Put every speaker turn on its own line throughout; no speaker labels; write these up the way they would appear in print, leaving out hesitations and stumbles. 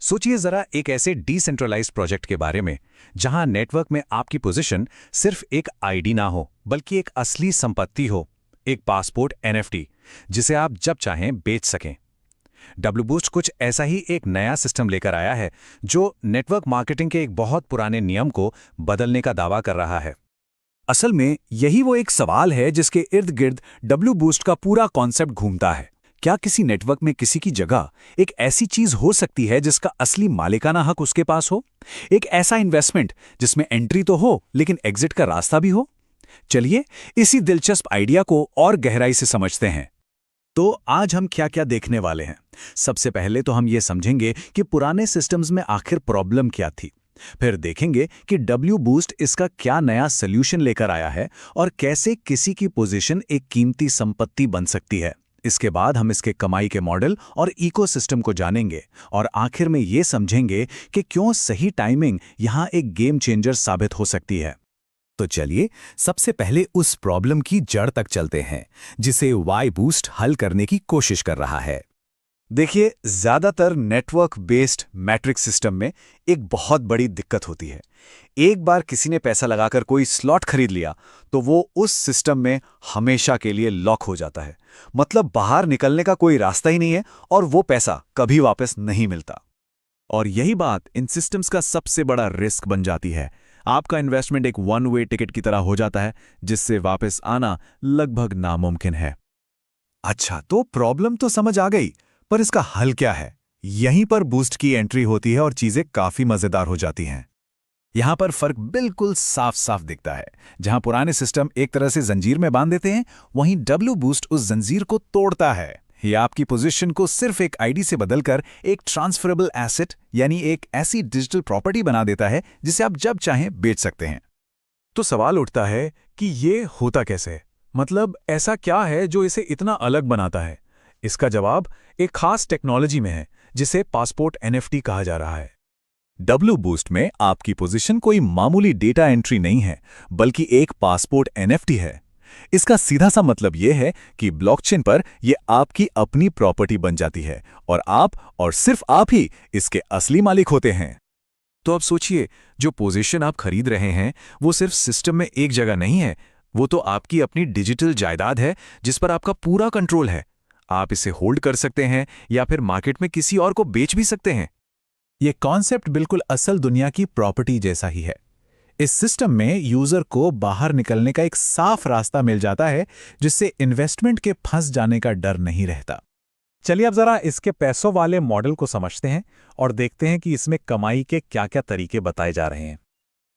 सोचिए जरा एक ऐसे डिसेंट्रलाइज्ड प्रोजेक्ट के बारे में जहां नेटवर्क में आपकी पोजीशन सिर्फ एक आईडी ना हो बल्कि एक असली संपत्ति हो, एक पासपोर्ट एनएफटी जिसे आप जब चाहें बेच सकें। डब्ल्यू बूस्ट कुछ ऐसा ही एक नया सिस्टम लेकर आया है जो नेटवर्क मार्केटिंग के एक बहुत पुराने नियम को बदलने का दावा कर रहा है। असल में यही वो एक सवाल है जिसके इर्द गिर्द डब्ल्यू बूस्ट का पूरा कॉन्सेप्ट घूमता है। क्या किसी नेटवर्क में किसी की जगह एक ऐसी चीज हो सकती है जिसका असली मालिकाना हक उसके पास हो? एक ऐसा इन्वेस्टमेंट जिसमें एंट्री तो हो लेकिन एग्जिट का रास्ता भी हो? चलिए इसी दिलचस्प आइडिया को और गहराई से समझते हैं। तो आज हम क्या क्या देखने वाले हैं। सबसे पहले तो हम ये समझेंगे कि पुराने सिस्टम्स में आखिर प्रॉब्लम क्या थी। फिर देखेंगे कि डब्ल्यू बूस्ट इसका क्या नया सोल्यूशन लेकर आया है और कैसे किसी की पोजीशन एक कीमती संपत्ति बन सकती है। इसके बाद हम इसके कमाई के मॉडल और इकोसिस्टम को जानेंगे और आखिर में ये समझेंगे कि क्यों सही टाइमिंग यहाँ एक गेम चेंजर साबित हो सकती है। तो चलिए सबसे पहले उस प्रॉब्लम की जड़ तक चलते हैं जिसे वाई बूस्ट हल करने की कोशिश कर रहा है। देखिए, ज्यादातर नेटवर्क बेस्ड मैट्रिक्स सिस्टम में एक बहुत बड़ी दिक्कत होती है। एक बार किसी ने पैसा लगाकर कोई स्लॉट खरीद लिया तो वो उस सिस्टम में हमेशा के लिए लॉक हो जाता है। मतलब बाहर निकलने का कोई रास्ता ही नहीं है और वो पैसा कभी वापस नहीं मिलता। और यही बात इन सिस्टम्स का सबसे बड़ा रिस्क बन जाती है। आपका इन्वेस्टमेंट एक वन वे टिकट की तरह हो जाता है जिससे वापस आना लगभग नामुमकिन है। अच्छा, तो प्रॉब्लम तो समझ आ गई, पर इसका हल क्या है? यहीं पर बूस्ट की एंट्री होती है और चीजें काफी मजेदार हो जाती हैं। यहां पर फर्क बिल्कुल साफ साफ दिखता है। जहां पुराने सिस्टम एक तरह से जंजीर में बांध देते हैं, वहीं डब्ल्यू बूस्ट उस जंजीर को तोड़ता है। ये आपकी पोजीशन को सिर्फ एक आईडी से बदलकर एक ट्रांसफरेबल एसेट यानी एक ऐसी डिजिटल प्रॉपर्टी बना देता है जिसे आप जब चाहें बेच सकते हैं। तो सवाल उठता है कि ये होता कैसे? मतलब ऐसा क्या है जो इसे इतना अलग बनाता है? इसका जवाब एक खास टेक्नोलॉजी में है जिसे पासपोर्ट एनएफटी कहा जा रहा है। डब्ल्यू बूस्ट में आपकी पोजीशन कोई मामूली डेटा एंट्री नहीं है बल्कि एक पासपोर्ट एनएफटी है। इसका सीधा सा मतलब यह है कि ब्लॉकचेन पर यह आपकी अपनी प्रॉपर्टी बन जाती है और आप और सिर्फ आप ही इसके असली मालिक होते हैं। तो अब सोचिए, जो पोजीशन आप खरीद रहे हैं वो सिर्फ सिस्टम में एक जगह नहीं है, वो तो आपकी अपनी डिजिटल जायदाद है जिस पर आपका पूरा कंट्रोल है। आप इसे होल्ड कर सकते हैं या फिर मार्केट में किसी और को बेच भी सकते हैं। यह कॉन्सेप्ट बिल्कुल असल दुनिया की प्रॉपर्टी जैसा ही है। इस सिस्टम में यूजर को बाहर निकलने का एक साफ रास्ता मिल जाता है जिससे इन्वेस्टमेंट के फंस जाने का डर नहीं रहता। चलिए अब जरा इसके पैसों वाले मॉडल को समझते हैं और देखते हैं कि इसमें कमाई के क्या क्या तरीके बताए जा रहे हैं।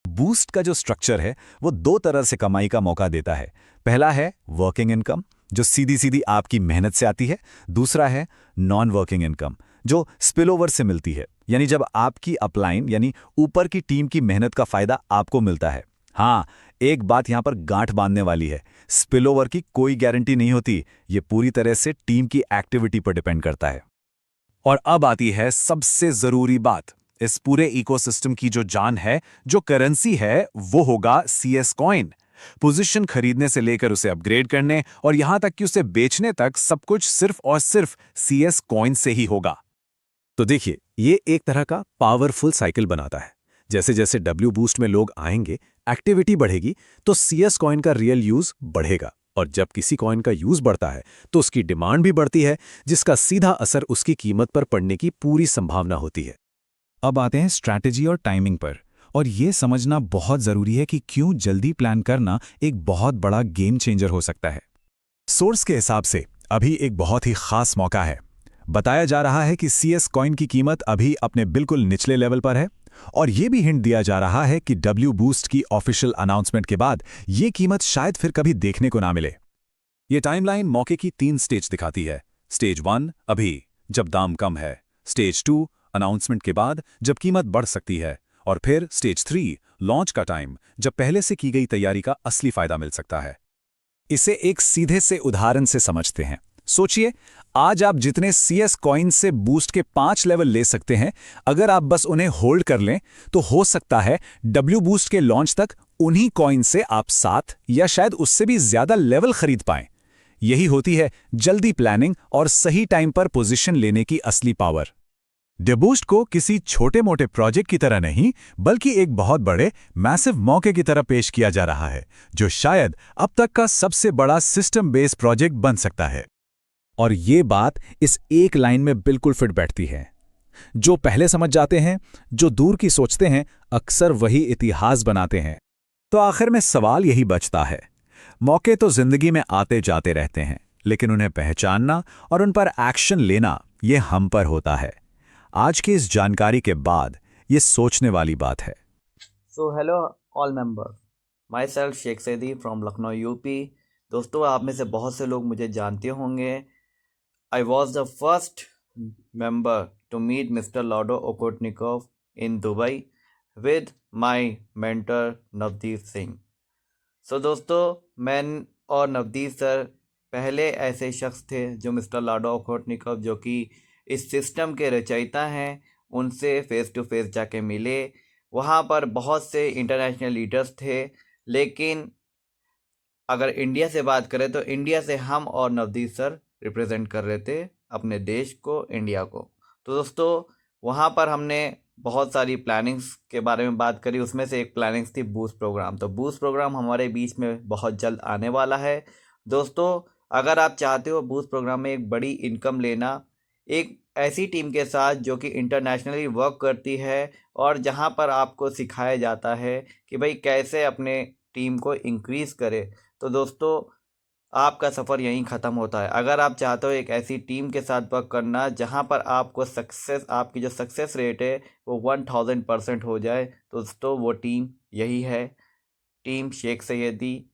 बूस्ट का जो स्ट्रक्चर है वो दो तरह से कमाई का मौका देता है। पहला है वर्किंग इनकम जो सीधी सीधी आपकी मेहनत से आती है। दूसरा है नॉन वर्किंग इनकम जो स्पिलओवर से मिलती है, यानी जब आपकी अपलाइन यानी ऊपर की टीम की मेहनत का फायदा आपको मिलता है। हाँ, एक बात यहां पर गांठ बांधने वाली है, स्पिलओवर की कोई गारंटी नहीं होती। ये पूरी तरह से टीम की एक्टिविटी पर डिपेंड करता है। और अब आती है सबसे जरूरी बात, इस पूरे इकोसिस्टम की जो जान है, जो करेंसी है, वो होगा सीएस कॉइन। पोजीशन खरीदने से लेकर उसे अपग्रेड करने और यहां तक कि उसे बेचने तक सब कुछ सिर्फ और सिर्फ सीएस कॉइन से ही होगा। तो देखिए, ये एक तरह का पावरफुल साइकिल बनाता है। जैसे जैसे डब्ल्यू बूस्ट में लोग आएंगे, एक्टिविटी बढ़ेगी तो सीएस कॉइन का रियल यूज बढ़ेगा और जब किसी कॉइन का यूज बढ़ता है तो उसकी डिमांड भी बढ़ती है जिसका सीधा असर उसकी कीमत पर पड़ने की पूरी संभावना होती है। अब आते हैं स्ट्रैटेजी और टाइमिंग पर, और ये समझना बहुत जरूरी है कि क्यों जल्दी प्लान करना एक बहुत बड़ा गेम चेंजर हो सकता है। सोर्स के हिसाब से अभी एक बहुत ही खास मौका है। बताया जा रहा है कि सीएस कॉइन की कीमत अभी अपने बिल्कुल निचले लेवल पर है और यह भी हिंट दिया जा रहा है कि डब्ल्यू बूस्ट की ऑफिशियल अनाउंसमेंट के बाद ये कीमत शायद फिर कभी देखने को ना मिले। ये टाइमलाइन मौके की 3 स्टेज दिखाती है। स्टेज 1 अभी, जब दाम कम है। स्टेज 2 अनाउंसमेंट के बाद, जब कीमत बढ़ सकती है। और फिर स्टेज 3 लॉन्च का टाइम, जब पहले से की गई तैयारी का असली फायदा मिल सकता है। इसे एक सीधे से उदाहरण से समझते हैं। सोचिए, आज आप जितने सीएस कॉइन से बूस्ट के 5 लेवल ले सकते हैं, अगर आप बस उन्हें होल्ड कर लें तो हो सकता है डब्ल्यू बूस्ट के लॉन्च तक उन्हीं कॉइन से आप 7 या शायद उससे भी ज्यादा लेवल खरीद पाएं। यही होती है जल्दी प्लानिंग और सही टाइम पर पोजीशन लेने की असली पावर। डेबूस्ट को किसी छोटे मोटे प्रोजेक्ट की तरह नहीं, बल्कि एक बहुत बड़े मैसिव मौके की तरह पेश किया जा रहा है, जो शायद अब तक का सबसे बड़ा सिस्टम बेस्ड प्रोजेक्ट बन सकता है। और ये बात इस एक लाइन में बिल्कुल फिट बैठती है। जो पहले समझ जाते हैं, जो दूर की सोचते हैं, अक्सर वही इतिहास बनाते हैं। तो आखिर में सवाल यही बचता है, मौके तो जिंदगी में आते जाते रहते हैं, लेकिन उन्हें पहचानना और उन पर एक्शन लेना, ये हम पर होता है। आज की इस जानकारी के बाद ये सोचने वाली बात है।
So hello all member, myself Sheikh Saidi from Lucknow UP. दोस्तों, आप में से बहुत से लोग मुझे जानते होंगे। I was the first member to meet mister Lado Okhotnikov in Dubai with my mentor Navdeep Singh. So दोस्तों, मैं और नवदीप सर पहले ऐसे शख्स थे जो मिस्टर लाडो ओखोटनिकव, जो कि इस सिस्टम के रचयिता हैं, उनसे फेस टू फेस जाके मिले। वहाँ पर बहुत से इंटरनेशनल लीडर्स थे, लेकिन अगर इंडिया से बात करें तो इंडिया से हम और नवदीप सर रिप्रेजेंट कर रहे थे अपने देश को, इंडिया को। तो दोस्तों, वहाँ पर हमने बहुत सारी प्लानिंग्स के बारे में बात करी। उसमें से एक प्लानिंग्स थी बूस्ट प्रोग्राम। तो बूस्ट प्रोग्राम हमारे बीच में बहुत जल्द आने वाला है। दोस्तों, अगर आप चाहते हो बूस्ट प्रोग्राम में एक बड़ी इनकम लेना, एक ऐसी टीम के साथ जो कि इंटरनेशनली वर्क करती है और जहाँ पर आपको सिखाया जाता है कि भाई कैसे अपने टीम को इंक्रीज़ करे, तो दोस्तों आपका सफ़र यहीं ख़त्म होता है। अगर आप चाहते हो एक ऐसी टीम के साथ वर्क करना जहाँ पर आपको सक्सेस, आपकी जो सक्सेस रेट है वो 1000% हो जाए, तो दोस्तों वो टीम यही है, टीम शेख सैदी।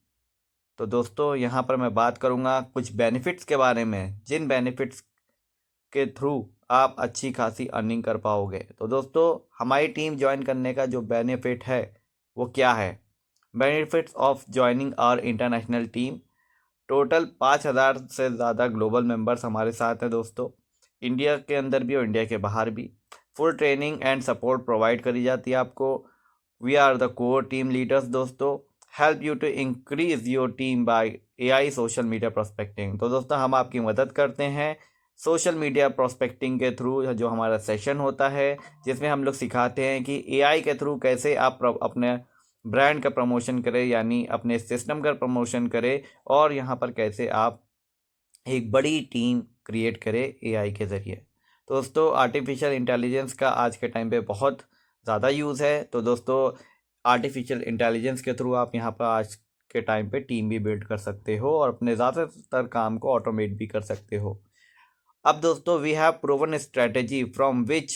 तो दोस्तों, यहाँ पर मैं बात करूँगा कुछ बेनिफिट्स के बारे में, जिन बेनिफिट्स के थ्रू आप अच्छी खासी अर्निंग कर पाओगे। तो दोस्तों, हमारी टीम ज्वाइन करने का जो बेनिफिट है वो क्या है? Benefits of joining our international team. Total 5000 से ज़्यादा ग्लोबल मेंबर्स हमारे साथ हैं दोस्तों, इंडिया के अंदर भी और इंडिया के बाहर भी। Full training and support provide करी जाती है आपको। We are the core team leaders दोस्तों। Help you to increase your team by AI social media prospecting. तो दोस्तों, हम आपकी मदद करते हैं सोशल मीडिया प्रोस्पेक्टिंग के थ्रू। जो हमारा सेशन होता है जिसमें हम लोग सिखाते हैं कि एआई के थ्रू कैसे आप अपने ब्रांड का प्रमोशन करें, यानी अपने सिस्टम का प्रमोशन करें, और यहाँ पर कैसे आप एक बड़ी टीम क्रिएट करें एआई के ज़रिए। तो दोस्तों, आर्टिफिशियल इंटेलिजेंस का आज के टाइम पे बहुत ज़्यादा यूज़ है। तो दोस्तों, आर्टिफिशियल इंटेलिजेंस के थ्रू आप यहाँ पर आज के टाइम पे टीम भी बिल्ड कर सकते हो और अपने ज़्यादातर काम को ऑटोमेट भी कर सकते हो। अब दोस्तों, we have proven strategy from which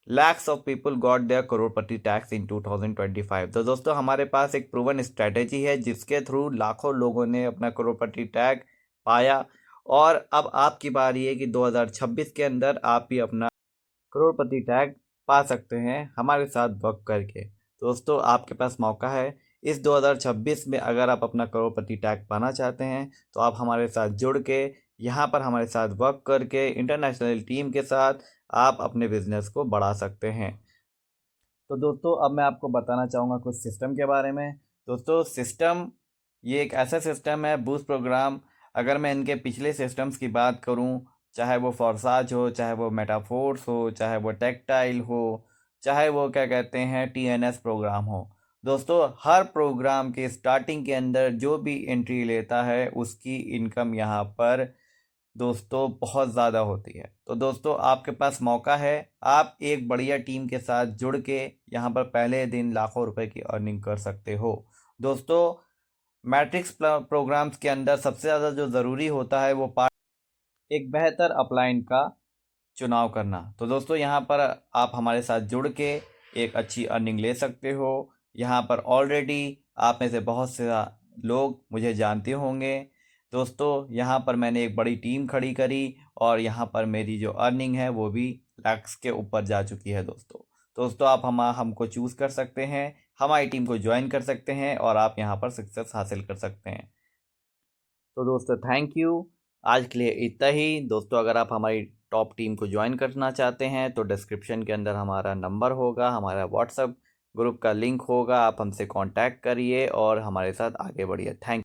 lakhs of people got their करोड़पति टैक्स इन 2025। तो दोस्तों, हमारे पास एक प्रूवन स्ट्रेटेजी है जिसके थ्रू लाखों लोगों ने अपना करोड़पति टैग पाया। और अब आपकी बारी है कि 2026 के अंदर आप भी अपना करोड़पति टैग पा सकते हैं हमारे साथ वर्क करके। तो दोस्तों, आपके पास मौका है इस 2026 में। अगर आप अपना करोड़पति टैग पाना चाहते हैं तो आप हमारे साथ जुड़ के, यहाँ पर हमारे साथ वर्क करके, इंटरनेशनल टीम के साथ आप अपने बिजनेस को बढ़ा सकते हैं। तो दोस्तों, अब मैं आपको बताना चाहूँगा कुछ सिस्टम के बारे में। दोस्तों, सिस्टम ये एक ऐसा सिस्टम है, बूस्ट प्रोग्राम। अगर मैं इनके पिछले सिस्टम्स की बात करूँ, चाहे वो फॉरसाज हो, चाहे वो मेटाफोर्स हो, चाहे वो टेक्टाइल हो, चाहे वो क्या कहते हैं टीएनएस प्रोग्राम हो, दोस्तों हर प्रोग्राम के स्टार्टिंग के अंदर जो भी एंट्री लेता है उसकी इनकम यहाँ पर दोस्तों बहुत ज़्यादा होती है। तो दोस्तों, आपके पास मौका है, आप एक बढ़िया टीम के साथ जुड़ के यहाँ पर पहले दिन लाखों रुपए की अर्निंग कर सकते हो। दोस्तों, मैट्रिक्स प्रोग्राम्स के अंदर सबसे ज़्यादा जो ज़रूरी होता है वो पार्ट एक बेहतर अपलाइन का चुनाव करना। तो दोस्तों, यहाँ पर आप हमारे साथ जुड़ के एक अच्छी अर्निंग ले सकते हो। यहाँ पर ऑलरेडी आप में से बहुत से लोग मुझे जानते होंगे। दोस्तों, यहाँ पर मैंने एक बड़ी टीम खड़ी करी और यहाँ पर मेरी जो अर्निंग है वो भी लैक्स के ऊपर जा चुकी है दोस्तों, आप हमको चूज़ कर सकते हैं, हमारी टीम को ज्वाइन कर सकते हैं और आप यहाँ पर सक्सेस हासिल कर सकते हैं। तो दोस्तों, थैंक यू। आज के लिए इतना ही दोस्तों। अगर आप हमारी टॉप टीम को ज्वाइन करना चाहते हैं तो डिस्क्रिप्शन के अंदर हमारा नंबर होगा, हमारा व्हाट्सएप ग्रुप का लिंक होगा, आप हमसे कांटेक्ट करिए और हमारे साथ आगे बढ़िए। थैंक